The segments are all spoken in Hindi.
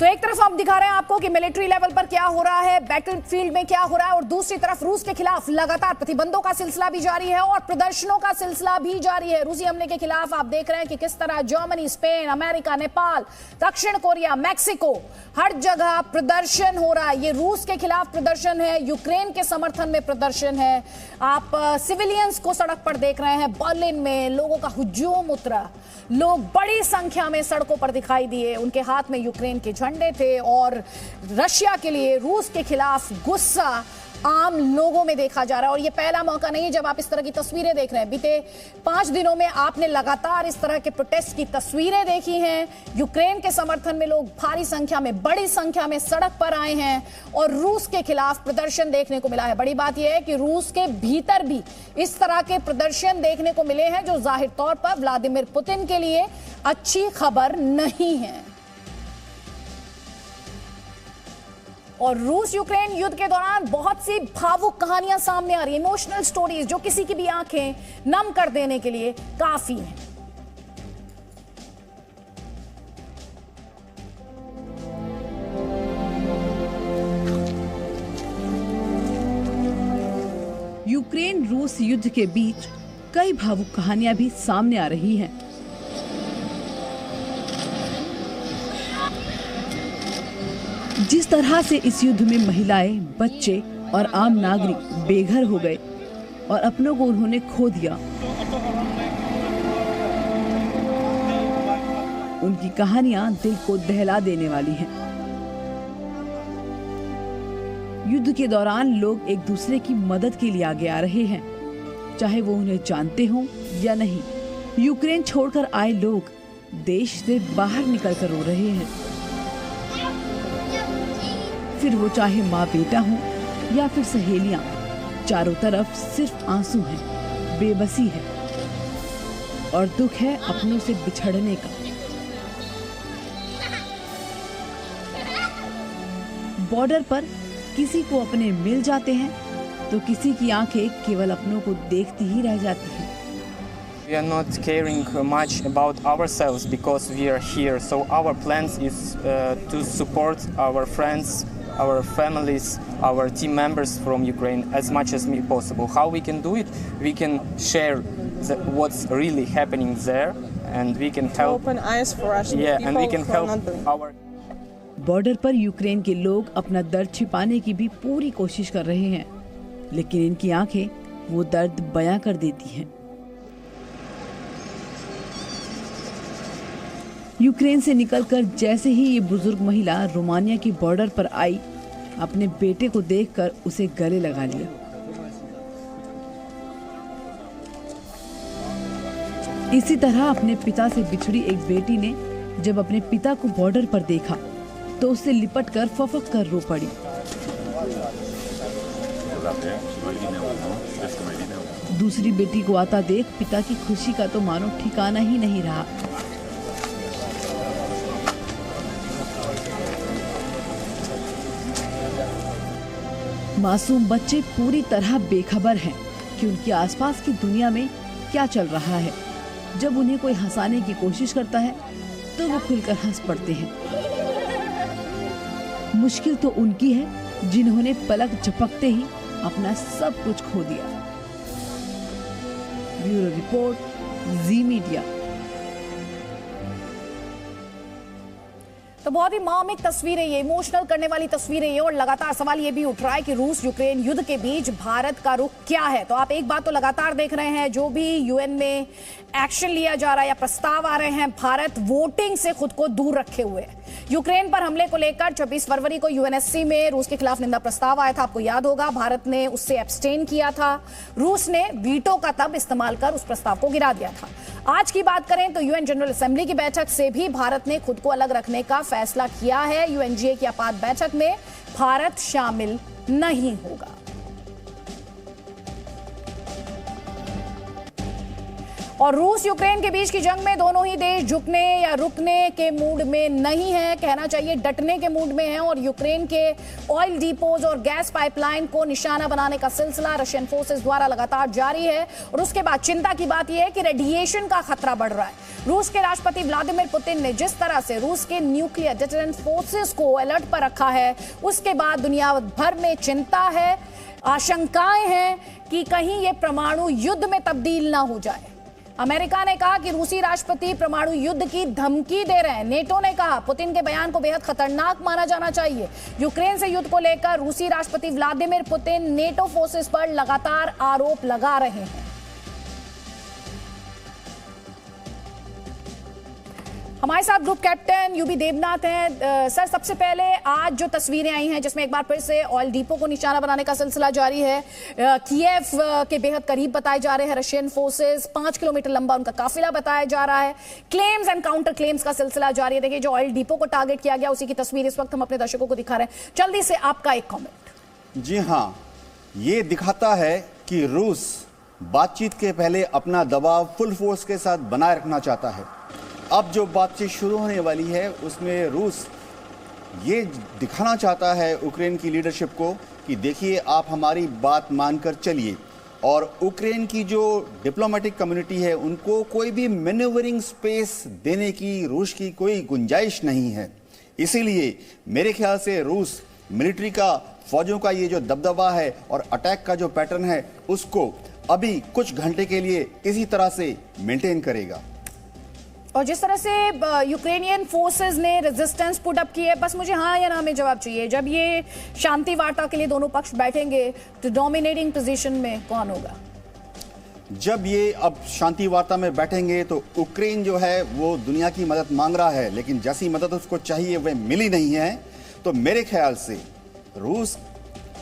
तो एक तरफ हम दिखा रहे हैं आपको कि मिलिट्री लेवल पर क्या हो रहा है, बैटलफील्ड में क्या हो रहा है, और दूसरी तरफ रूस के खिलाफ लगातार प्रतिबंधों का सिलसिला भी जारी है और प्रदर्शनों का सिलसिला भी जारी है। रूसी हमले के खिलाफ आप देख रहे हैं कि किस तरह जर्मनी, स्पेन, अमेरिका, नेपाल, दक्षिण कोरिया, मैक्सिको, हर जगह प्रदर्शन हो रहा है। ये रूस के खिलाफ प्रदर्शन है, यूक्रेन के समर्थन में प्रदर्शन है। आप सिविलियंस को सड़क पर देख रहे हैं। बर्लिन में लोगों का हुजूम उतरा, लोग बड़ी संख्या में सड़कों पर दिखाई दिए, उनके हाथ में यूक्रेन के झंडे थे और रशिया के लिए, रूस के खिलाफ गुस्सा आम लोगों में देखा जा रहा है। और ये पहला मौका नहीं है जब आप इस तरह की तस्वीरें देख रहे हैं। बीते 5 दिनों में आपने लगातार इस तरह के प्रोटेस्ट की तस्वीरें देखी हैं। यूक्रेन के समर्थन में लोग भारी संख्या में, बड़ी संख्या में सड़क पर आए हैं और रूस के खिलाफ प्रदर्शन देखने को मिला है। बड़ी बात यह है कि रूस के भीतर भी इस तरह के प्रदर्शन देखने को मिले हैं, जो जाहिर तौर पर व्लादिमीर पुतिन के लिए अच्छी खबर नहीं है। और रूस यूक्रेन युद्ध के दौरान बहुत सी भावुक कहानियां सामने आ रही हैं, इमोशनल स्टोरीज जो किसी की भी आंखें नम कर देने के लिए काफी हैं। यूक्रेन रूस युद्ध के बीच कई भावुक कहानियां भी सामने आ रही हैं। जिस तरह से इस युद्ध में महिलाएं, बच्चे और आम नागरिक बेघर हो गए और अपनों को उन्होंने खो दिया, उनकी कहानियां दिल को दहला देने वाली हैं। युद्ध के दौरान लोग एक दूसरे की मदद के लिए आगे आ रहे हैं, चाहे वो उन्हें जानते हों या नहीं। यूक्रेन छोड़कर आए लोग देश से बाहर निकलकर रो रहे हैं, फिर वो चाहे माँ बेटा हो या फिर सहेलियां, चारों तरफ सिर्फ आंसू हैं, बेबसी है और दुख है अपनों से बिछड़ने का। बॉर्डर पर किसी को अपने मिल जाते हैं तो किसी की आंखें केवल अपनों को देखती ही रह जाती हैं। We are not caring much about ourselves because we are here. So our plans is to support our friends, our families, our team members from Ukraine as much as possible. How we can do it? We can share what's really happening there, and we can help. Open eyes for Russian people and we can who are not doing. help our. Border पर यूक्रेन के लोग अपना दर्द छिपाने की भी पूरी कोशिश कर रहे हैं, लेकिन इनकी आंखें वो दर्द बयां कर देती हैं। यूक्रेन से निकलकर जैसे ही ये बुजुर्ग महिला रोमानिया की बॉर्डर पर आई, अपने बेटे को देखकर उसे गले लगा लिया। इसी तरह अपने पिता से बिछड़ी एक बेटी ने जब अपने पिता को बॉर्डर पर देखा तो उससे लिपटकर फफक कर रो पड़ी। दूसरी बेटी को आता देख पिता की खुशी का तो मानो ठिकाना ही नहीं रहा। मासूम बच्चे पूरी तरह बेखबर हैं कि उनके आसपास की दुनिया में क्या चल रहा है। जब उन्हें कोई हंसाने की कोशिश करता है तो वो खुलकर हंस पड़ते हैं। मुश्किल तो उनकी है जिन्होंने पलक झपकते ही अपना सब कुछ खो दिया। ब्यूरो रिपोर्ट, जी मीडिया। तो बहुत ही मार्मिक तस्वीरें, ये इमोशनल करने वाली तस्वीरें ये, और लगातार सवाल ये भी उठ रहा है कि रूस यूक्रेन युद्ध के बीच भारत का रुख क्या है। तो आप एक बात तो लगातार देख रहे हैं, जो भी यूएन में एक्शन लिया जा रहा है या प्रस्ताव आ रहे हैं, भारत वोटिंग से खुद को दूर रखे हुए है। यूक्रेन पर हमले को लेकर 26 फरवरी को यूएनएससी में रूस के खिलाफ निंदा प्रस्ताव आया था, आपको याद होगा। भारत ने उससे एब्सटेन किया था। रूस ने वीटो का तब इस्तेमाल कर उस प्रस्ताव को गिरा दिया था। आज की बात करें तो यूएन जनरल असेंबली की बैठक से भी भारत ने खुद को अलग रखने का फैसला किया है। यूएनजीए की आपात बैठक में भारत शामिल नहीं होगा। और रूस यूक्रेन के बीच की जंग में दोनों ही देश झुकने या रुकने के मूड में नहीं है, कहना चाहिए डटने के मूड में हैं। और यूक्रेन के ऑयल डिपोज और गैस पाइपलाइन को निशाना बनाने का सिलसिला रशियन फोर्सेस द्वारा लगातार जारी है। और उसके बाद चिंता की बात यह है कि रेडिएशन का खतरा बढ़ रहा है। रूस के राष्ट्रपति व्लादिमीर पुतिन ने जिस तरह से रूस के न्यूक्लियर डिटरेंस फोर्सेस को अलर्ट पर रखा है, उसके बाद दुनिया भर में चिंता है, आशंकाएं हैं कि कहीं ये परमाणु युद्ध में तब्दील ना हो जाए। अमेरिका ने कहा कि रूसी राष्ट्रपति परमाणु युद्ध की धमकी दे रहे हैं। नेटो ने कहा पुतिन के बयान को बेहद खतरनाक माना जाना चाहिए। यूक्रेन से युद्ध को लेकर रूसी राष्ट्रपति व्लादिमीर पुतिन नेटो फोर्सेस पर लगातार आरोप लगा रहे हैं। हमारे साथ ग्रुप कैप्टन यूबी देवनाथ हैं। सर, सबसे पहले आज जो तस्वीरें आई हैं जिसमें एक बार फिर से ऑयल डिपो को निशाना बनाने का सिलसिला जारी है, कीव के बेहद करीब बताए जा रहे हैं रशियन फोर्सेस, 5 किलोमीटर लंबा उनका काफिला बताया जा रहा है, क्लेम्स एंड काउंटर क्लेम्स का सिलसिला जारी है। देखिए, जो ऑयल डिपो को टारगेट किया गया उसी की तस्वीर इस वक्त हम अपने दर्शकों को दिखा रहे हैं। जल्दी से आपका एक कॉमेंट। जी हाँ, ये दिखाता है कि रूस बातचीत के पहले अपना दबाव फुल फोर्स के साथ बनाए रखना चाहता है। अब जो बातचीत शुरू होने वाली है उसमें रूस ये दिखाना चाहता है यूक्रेन की लीडरशिप को कि देखिए, आप हमारी बात मानकर चलिए। और यूक्रेन की जो डिप्लोमेटिक कम्युनिटी है उनको कोई भी मैन्यूवरिंग स्पेस देने की रूस की कोई गुंजाइश नहीं है। इसीलिए मेरे ख्याल से रूस मिलिट्री का, फौजों का ये जो दबदबा है और अटैक का जो पैटर्न है उसको अभी कुछ घंटे के लिए इसी तरह से मेंटेन करेगा। और जिस तरह से यूक्रेनियन फोर्सेस ने रेजिस्टेंस पुट अप की है, बस मुझे हाँ या ना में जवाब चाहिए। जब ये शांति वार्ता के लिए दोनों पक्ष बैठेंगे तो डोमिनेटिंग पोजीशन में कौन होगा? जब ये अब शांति वार्ता में बैठेंगे तो यूक्रेन जो है वो दुनिया की मदद मांग रहा है, लेकिन जैसी मदद उसको चाहिए वह मिली नहीं है। तो मेरे ख्याल से रूस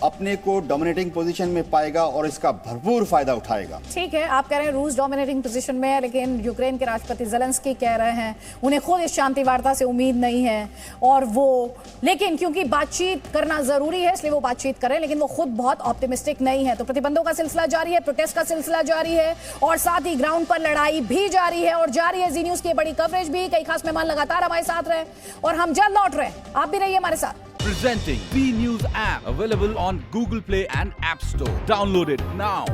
अपने को डोमिनेटिंग पोजीशन में पाएगा और इसका भरपूर फायदा उठाएगा। ठीक है, आप कह रहे हैं रूस डोमिनेटिंग पोजीशन में है, लेकिन यूक्रेन के राष्ट्रपति ज़ेलेंस्की कह रहे हैं उन्हें खुद इस शांति वार्ता से उम्मीद नहीं है। और वो लेकिन क्योंकि बातचीत करना जरूरी है इसलिए वो बातचीत करें, लेकिन वो खुद बहुत ऑप्टिमिस्टिक नहीं है। तो प्रतिबंधों का सिलसिला जारी है, प्रोटेस्ट का सिलसिला जारी है और साथ ही ग्राउंड पर लड़ाई भी जारी है और जारी है जी न्यूज की बड़ी कवरेज भी। कई खास मेहमान लगातार हमारे साथ रहे और हम जल्द लौट रहे हैं, आप भी रहिए हमारे साथ। Presenting B News app, available on Google Play and App Store. Download it now.